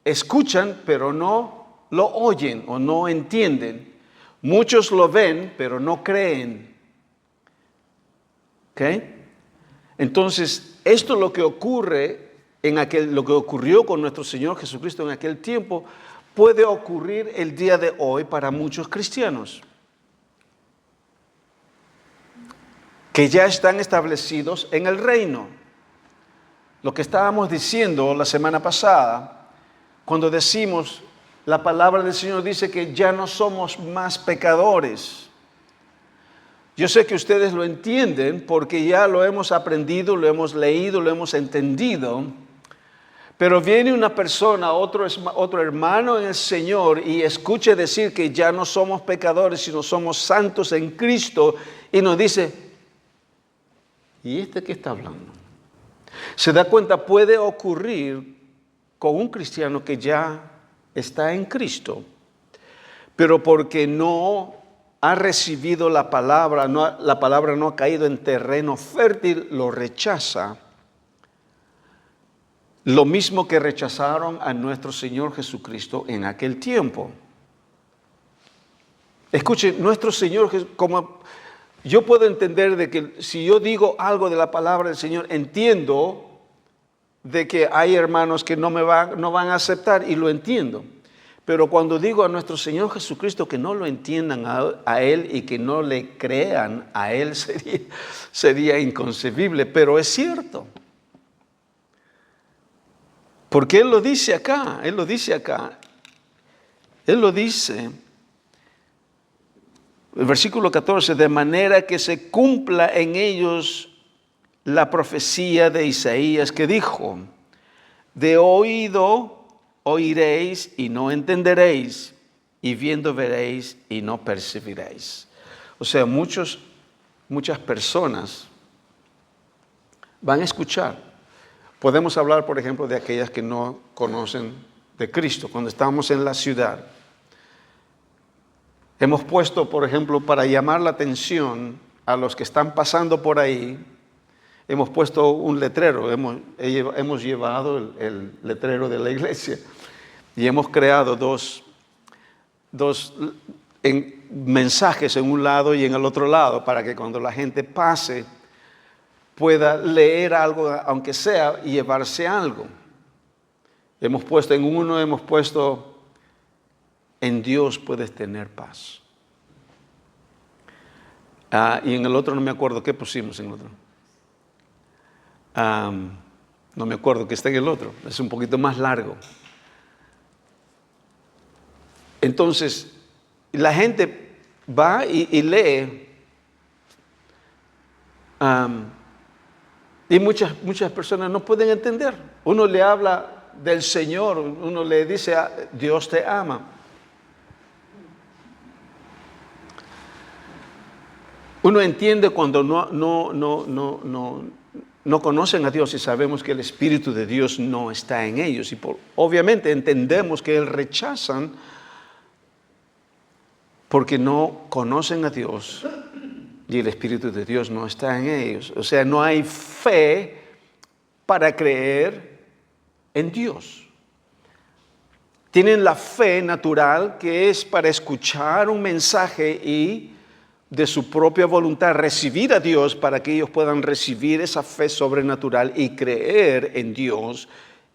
escuchan, pero no lo oyen o no entienden. Muchos lo ven, pero no creen. ¿Ok? Entonces, esto es lo que ocurre lo que ocurrió con nuestro Señor Jesucristo en aquel tiempo, puede ocurrir el día de hoy para muchos cristianos que ya están establecidos en el reino. Lo que estábamos diciendo la semana pasada, cuando decimos, la palabra del Señor dice que ya no somos más pecadores. Yo sé que ustedes lo entienden porque ya lo hemos aprendido, lo hemos leído, lo hemos entendido. Pero viene una persona, otro hermano en el Señor, y escucha decir que ya no somos pecadores, sino somos santos en Cristo, y nos dice, ¿y este qué está hablando? Se da cuenta, puede ocurrir con un cristiano que ya está en Cristo, pero porque no ha recibido la palabra no ha caído en terreno fértil, lo rechaza. Lo mismo que rechazaron a nuestro Señor Jesucristo en aquel tiempo. Escuchen, nuestro Señor, como yo puedo entender de que si yo digo algo de la palabra del Señor, entiendo de que hay hermanos que no van a aceptar, y lo entiendo. Pero cuando digo a nuestro Señor Jesucristo que no lo entiendan a Él y que no le crean a Él, sería inconcebible, pero es cierto. Porque Él lo dice acá, Él lo dice, el versículo 14, de manera que se cumpla en ellos la profecía de Isaías que dijo, de oído oiréis y no entenderéis, y viendo veréis y no percibiréis. O sea, muchas personas van a escuchar. Podemos hablar, por ejemplo, de aquellas que no conocen de Cristo. Cuando estamos en la ciudad, hemos puesto, por ejemplo, para llamar la atención a los que están pasando por ahí, hemos puesto un letrero, hemos llevado el letrero de la iglesia y hemos creado dos mensajes en un lado y en el otro lado para que cuando la gente pase pueda leer algo, aunque sea, y llevarse algo. Hemos puesto en uno, en Dios puedes tener paz. Y en el otro no me acuerdo qué pusimos en el otro. No me acuerdo que está en el otro, es un poquito más largo. Entonces, la gente va y lee, y muchas personas no pueden entender. Uno le habla del Señor, uno le dice, Dios te ama. Uno entiende cuando no conocen a Dios y sabemos que el Espíritu de Dios no está en ellos. Y obviamente entendemos que rechazan porque no conocen a Dios y el Espíritu de Dios no está en ellos. O sea, no hay fe para creer en Dios. Tienen la fe natural, que es para escuchar un mensaje y de su propia voluntad recibir a Dios para que ellos puedan recibir esa fe sobrenatural y creer en Dios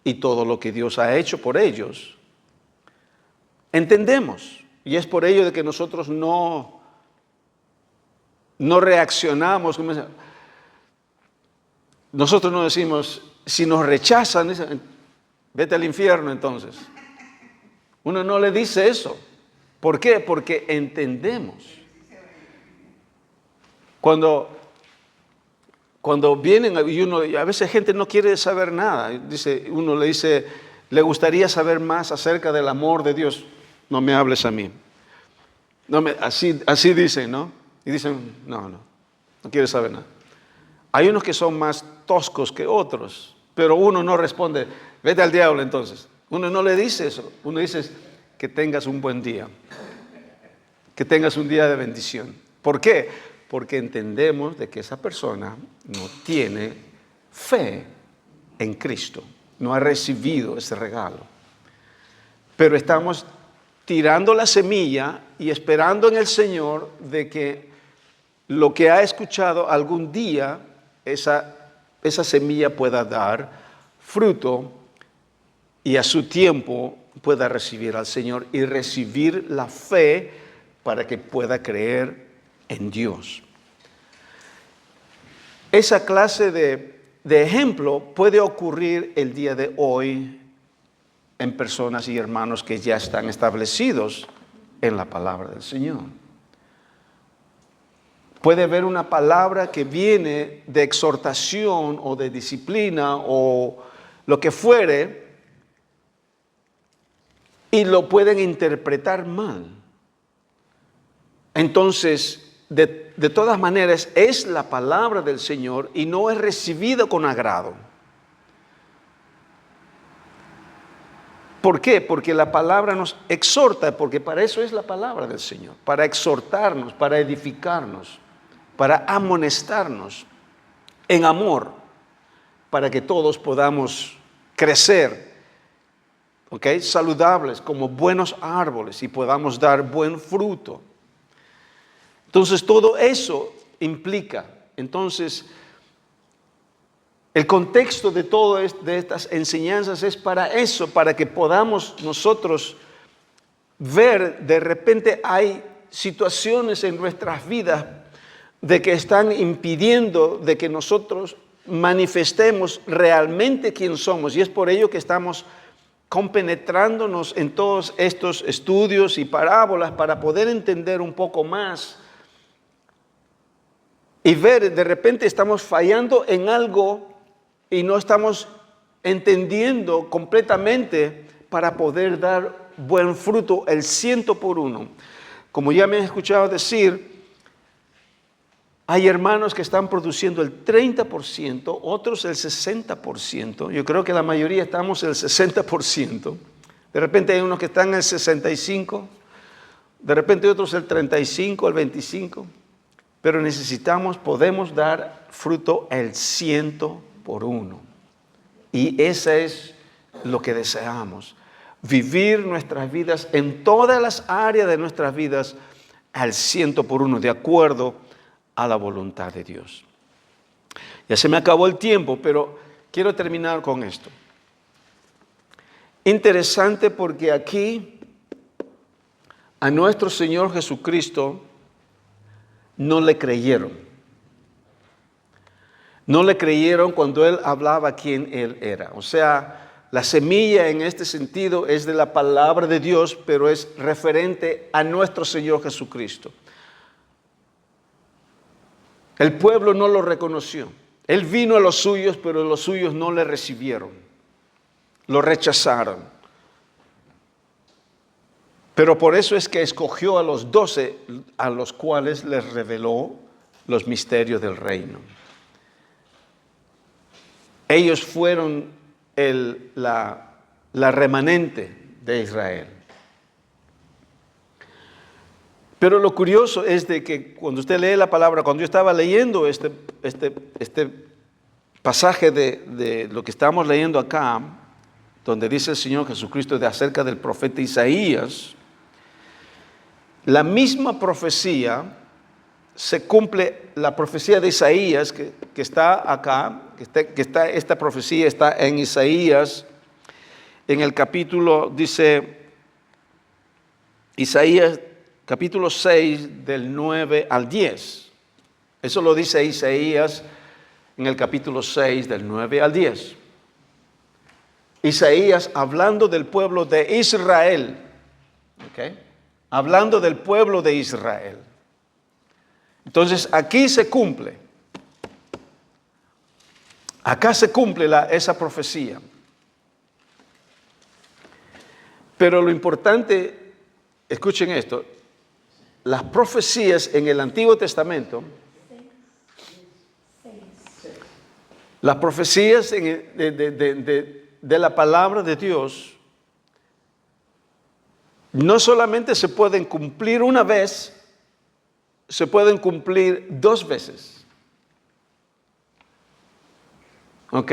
y todo lo que Dios ha hecho por ellos, entendemos. Y es por ello de que nosotros no reaccionamos. Nosotros no decimos, si nos rechazan, vete al infierno entonces. Uno no le dice eso. ¿Por qué? Porque entendemos. Cuando vienen y a veces gente no quiere saber nada. Uno le dice, le gustaría saber más acerca del amor de Dios. No me hables a mí. Así dicen, ¿no? Y dicen, no quiere saber nada. Hay unos que son más toscos que otros, pero uno no responde, vete al diablo entonces. Uno no le dice eso. Uno dice, que tengas un buen día. Que tengas un día de bendición. ¿Por qué? Porque entendemos de que esa persona no tiene fe en Cristo. No ha recibido ese regalo. Pero estamos tirando la semilla y esperando en el Señor de que lo que ha escuchado algún día, esa semilla pueda dar fruto y a su tiempo pueda recibir al Señor y recibir la fe para que pueda creer en Dios. Esa clase de ejemplo puede ocurrir el día de hoy en personas y hermanos que ya están establecidos en la palabra del Señor. Puede haber una palabra que viene de exhortación o de disciplina o lo que fuere y lo pueden interpretar mal. Entonces, de todas maneras, es la palabra del Señor y no es recibida con agrado. ¿Por qué? Porque la palabra nos exhorta, porque para eso es la palabra del Señor, para exhortarnos, para edificarnos, para amonestarnos en amor, para que todos podamos crecer, ¿ok? Saludables como buenos árboles y podamos dar buen fruto. Entonces todo eso implica, entonces el contexto de todas de estas enseñanzas es para eso, para que podamos nosotros ver, de repente hay situaciones en nuestras vidas de que están impidiendo de que nosotros manifestemos realmente quién somos. Y es por ello que estamos compenetrándonos en todos estos estudios y parábolas para poder entender un poco más y ver, de repente estamos fallando en algo y no estamos entendiendo completamente para poder dar buen fruto el 100%. Como ya me han escuchado decir, hay hermanos que están produciendo el 30%, otros el 60%. Yo creo que la mayoría estamos el 60%. De repente hay unos que están en el 65%, de repente otros el 35%, el 25%. Pero podemos dar fruto el 100%. Y ese es lo que deseamos. Vivir nuestras vidas en todas las áreas de nuestras vidas al 100%, de acuerdo a la voluntad de Dios. Ya se me acabó el tiempo, pero quiero terminar con esto. Interesante porque aquí a nuestro Señor Jesucristo no le creyeron. No le creyeron cuando Él hablaba quién Él era. O sea, la semilla en este sentido es de la palabra de Dios, pero es referente a nuestro Señor Jesucristo. El pueblo no lo reconoció. Él vino a los suyos, pero los suyos no le recibieron. Lo rechazaron. Pero por eso es que escogió a los 12, a los cuales les reveló los misterios del reino. Ellos fueron la remanente de Israel. Pero lo curioso es de que cuando usted lee la palabra, cuando yo estaba leyendo este pasaje de lo que estamos leyendo acá, donde dice el Señor Jesucristo acerca del profeta Isaías, la misma profecía se cumple, la profecía de Isaías que está acá, esta profecía está en Isaías en el capítulo, dice Isaías, capítulo 6, del 9 al 10. Eso lo dice Isaías en el capítulo 6, del 9 al 10. Isaías hablando del pueblo de Israel. ¿Okay? Hablando del pueblo de Israel. Entonces aquí se cumple. Acá se cumple esa profecía. Pero lo importante, escuchen esto, las profecías en el Antiguo Testamento, las profecías de la palabra de Dios, no solamente se pueden cumplir una vez, se pueden cumplir 2 veces. ¿Ok?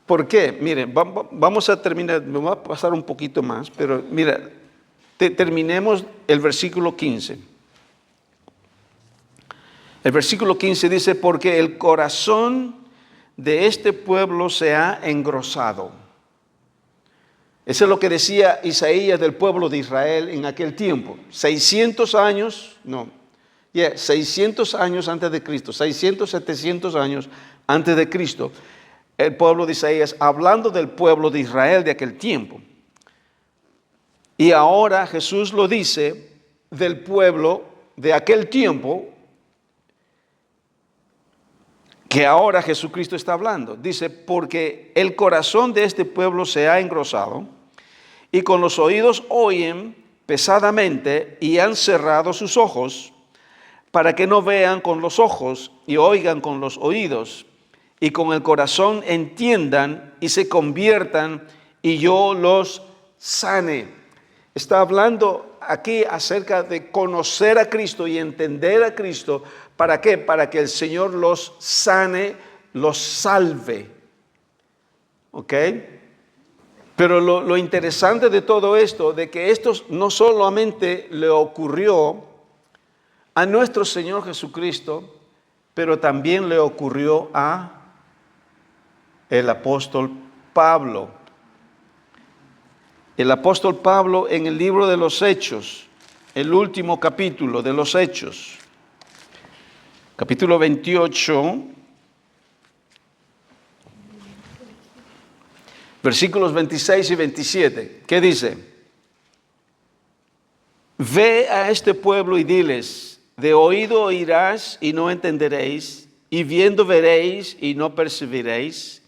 ¿Por qué? Miren, vamos a terminar, me voy a pasar un poquito más, pero mira, terminemos el versículo 15. El versículo 15 dice, porque el corazón de este pueblo se ha engrosado. Eso es lo que decía Isaías del pueblo de Israel en aquel tiempo. 600 años antes de Cristo, 600, 700 años antes de Cristo. El pueblo de Isaías, hablando del pueblo de Israel de aquel tiempo. Y ahora Jesús lo dice del pueblo de aquel tiempo, que ahora Jesucristo está hablando. Dice, porque el corazón de este pueblo se ha engrosado, y con los oídos oyen pesadamente, y han cerrado sus ojos, para que no vean con los ojos, y oigan con los oídos, y con el corazón entiendan y se conviertan y yo los sane. Está hablando aquí acerca de conocer a Cristo y entender a Cristo. ¿Para qué? Para que el Señor los sane, los salve. ¿Ok? Pero lo interesante de todo esto, de que esto no solamente le ocurrió a nuestro Señor Jesucristo, pero también le ocurrió a el apóstol Pablo. El apóstol Pablo en el libro de los Hechos, el último capítulo de los Hechos, capítulo 28, versículos 26 y 27. ¿Qué dice? Ve a este pueblo y diles, de oído oirás y no entenderéis, y viendo veréis y no percibiréis,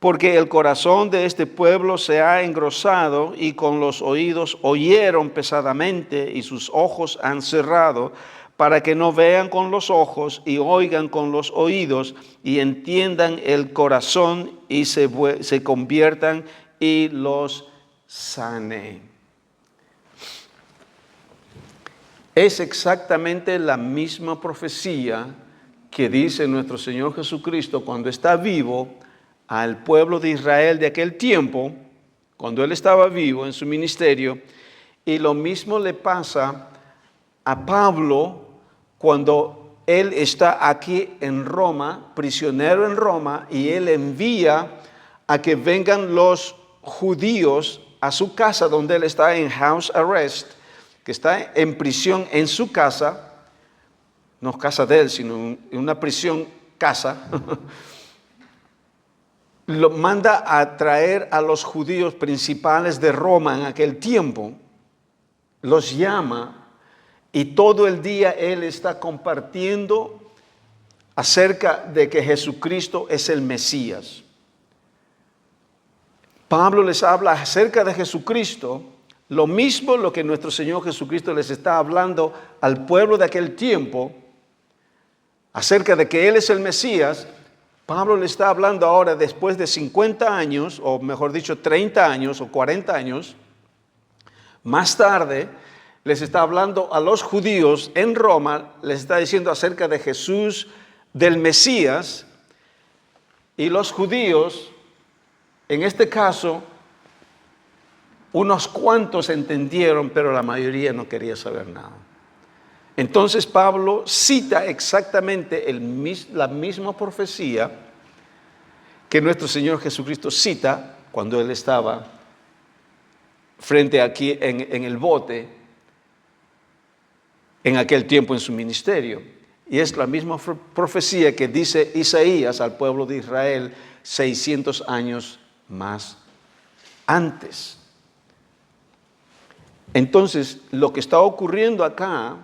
porque el corazón de este pueblo se ha engrosado y con los oídos oyeron pesadamente y sus ojos han cerrado, para que no vean con los ojos y oigan con los oídos y entiendan el corazón y se conviertan y los sane. Es exactamente la misma profecía que dice nuestro Señor Jesucristo cuando está vivo al pueblo de Israel de aquel tiempo, cuando Él estaba vivo en su ministerio, y lo mismo le pasa a Pablo cuando él está aquí en Roma, prisionero en Roma, y él envía a que vengan los judíos a su casa donde él está en house arrest, que está en prisión en su casa, no casa de él, sino en una prisión casa. Lo manda a traer a los judíos principales de Roma en aquel tiempo, los llama y todo el día él está compartiendo acerca de que Jesucristo es el Mesías. Pablo les habla acerca de Jesucristo, lo mismo lo que nuestro Señor Jesucristo les está hablando al pueblo de aquel tiempo, acerca de que Él es el Mesías. Pablo le está hablando ahora después de 50 años, o mejor dicho 30 años o 40 años, más tarde les está hablando a los judíos en Roma, les está diciendo acerca de Jesús, del Mesías, y los judíos, en este caso, unos cuantos entendieron, pero la mayoría no quería saber nada. Entonces Pablo cita exactamente la misma profecía que nuestro Señor Jesucristo cita cuando Él estaba frente aquí en el bote, en aquel tiempo en su ministerio. Y es la misma profecía que dice Isaías al pueblo de Israel 600 años más antes. Entonces, lo que está ocurriendo acá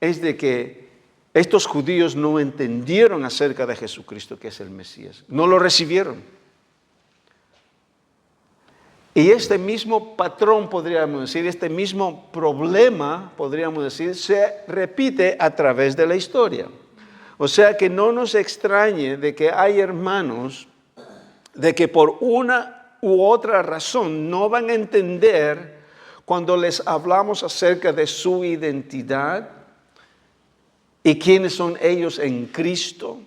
es de que estos judíos no entendieron acerca de Jesucristo, que es el Mesías. No lo recibieron. Y este mismo patrón, podríamos decir, este mismo problema, podríamos decir, se repite a través de la historia. O sea que no nos extrañe de que hay hermanos de que por una u otra razón no van a entender cuando les hablamos acerca de su identidad y quiénes son ellos en Cristo.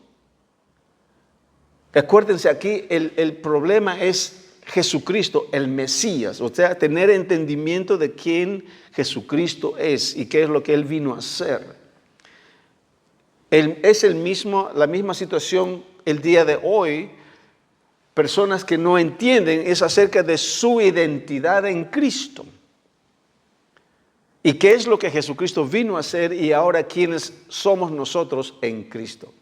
Acuérdense aquí, el problema es Jesucristo, el Mesías, o sea, tener entendimiento de quién Jesucristo es y qué es lo que Él vino a hacer. Es la misma situación el día de hoy. Personas que no entienden es acerca de su identidad en Cristo. ¿Y qué es lo que Jesucristo vino a hacer y ahora quiénes somos nosotros en Cristo?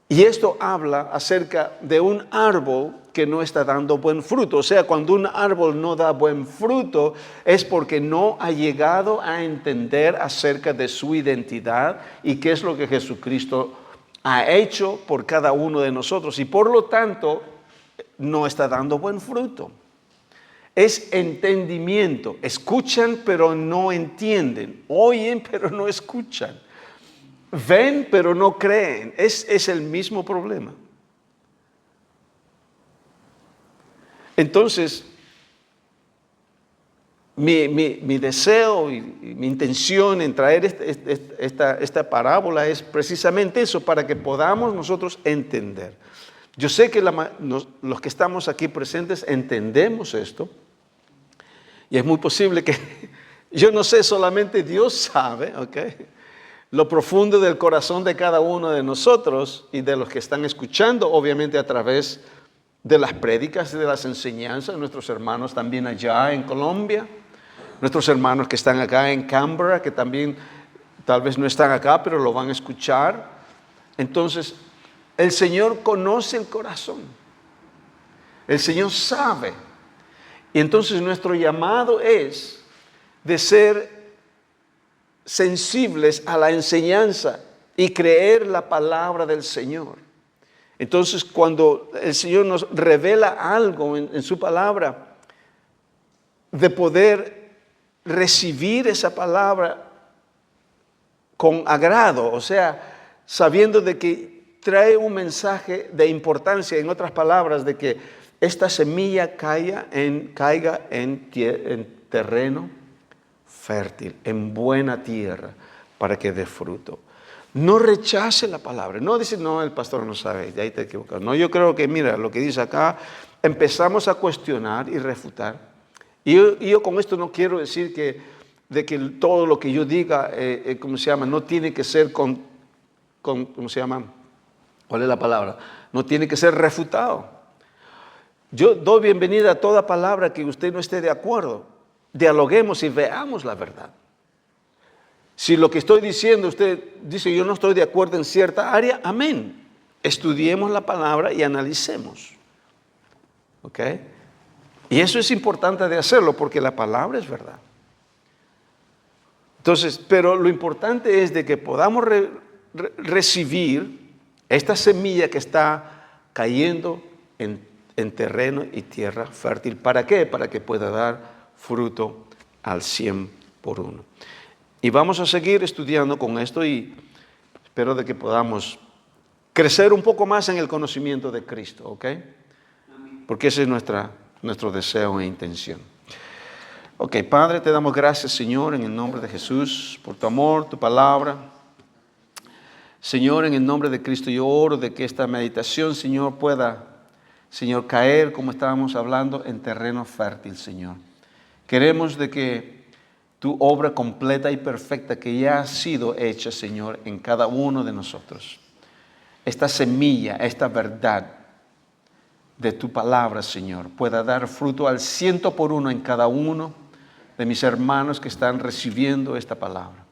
Y esto habla acerca de un árbol que no está dando buen fruto. O sea, cuando un árbol no da buen fruto es porque no ha llegado a entender acerca de su identidad y qué es lo que Jesucristo ha hecho por cada uno de nosotros. Y por lo tanto, no está dando buen fruto. Es entendimiento. Escuchan pero no entienden. Oyen pero no escuchan. Ven pero no creen. Es el mismo problema. Entonces, mi deseo y mi intención en traer esta parábola es precisamente eso, para que podamos nosotros entender. Yo sé que los que estamos aquí presentes entendemos esto, y es muy posible que, yo no sé, solamente Dios sabe, ¿ok?, lo profundo del corazón de cada uno de nosotros y de los que están escuchando, obviamente a través de las prédicas y de las enseñanzas, nuestros hermanos también allá en Colombia, nuestros hermanos que están acá en Canberra, que también tal vez no están acá, pero lo van a escuchar. Entonces, el Señor conoce el corazón. El Señor sabe. Y entonces nuestro llamado es de ser sensibles a la enseñanza y creer la palabra del Señor. Entonces, cuando el Señor nos revela algo en su palabra, de poder recibir esa palabra con agrado, o sea, sabiendo de que trae un mensaje de importancia, en otras palabras, de que esta semilla caiga en terreno fértil, en buena tierra, para que dé fruto. No rechace la palabra. No dice, no, el pastor no sabe, de ahí te equivocas. No, yo creo que, mira, lo que dice acá, empezamos a cuestionar y refutar. Y yo con esto no quiero decir de que todo lo que yo diga, ¿cómo se llama? No tiene que ser ¿cómo se llama? ¿Cuál es la palabra? No tiene que ser refutado. Yo doy bienvenida a toda palabra que usted no esté de acuerdo. Dialoguemos y veamos la verdad. Si lo que estoy diciendo, usted dice, yo no estoy de acuerdo en cierta área, amén. Estudiemos la palabra y analicemos. ¿Ok? Y eso es importante de hacerlo porque la palabra es verdad. Entonces, pero lo importante es de que podamos recibir esta semilla que está cayendo en terreno y tierra fértil. ¿Para qué? Para que pueda dar fruto al 100 por 1. Y vamos a seguir estudiando con esto y espero de que podamos crecer un poco más en el conocimiento de Cristo, ¿ok? Porque ese es nuestro deseo e intención. Ok, Padre, te damos gracias, Señor, en el nombre de Jesús, por tu amor, tu palabra. Señor, en el nombre de Cristo, yo oro de que esta meditación, Señor, pueda, Señor, caer, como estábamos hablando, en terreno fértil, Señor. Queremos de que tu obra completa y perfecta que ya ha sido hecha, Señor, en cada uno de nosotros. Esta semilla, esta verdad, de tu palabra, Señor, pueda dar fruto al 100 por 1 en cada uno de mis hermanos que están recibiendo esta palabra.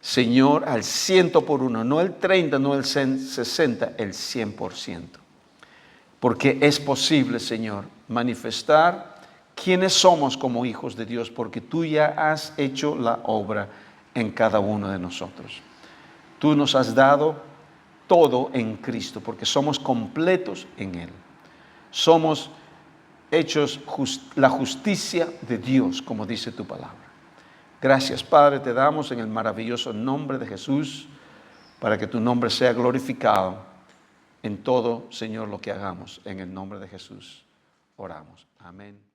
Señor, al 100 por 1, no el 30, no el 60, el 100%. Porque es posible, Señor, manifestar quiénes somos como hijos de Dios, porque tú ya has hecho la obra en cada uno de nosotros. Tú nos has dado todo en Cristo, porque somos completos en Él. Somos hechos la justicia de Dios, como dice tu palabra. Gracias, Padre, te damos en el maravilloso nombre de Jesús, para que tu nombre sea glorificado en todo, Señor, lo que hagamos. En el nombre de Jesús oramos. Amén.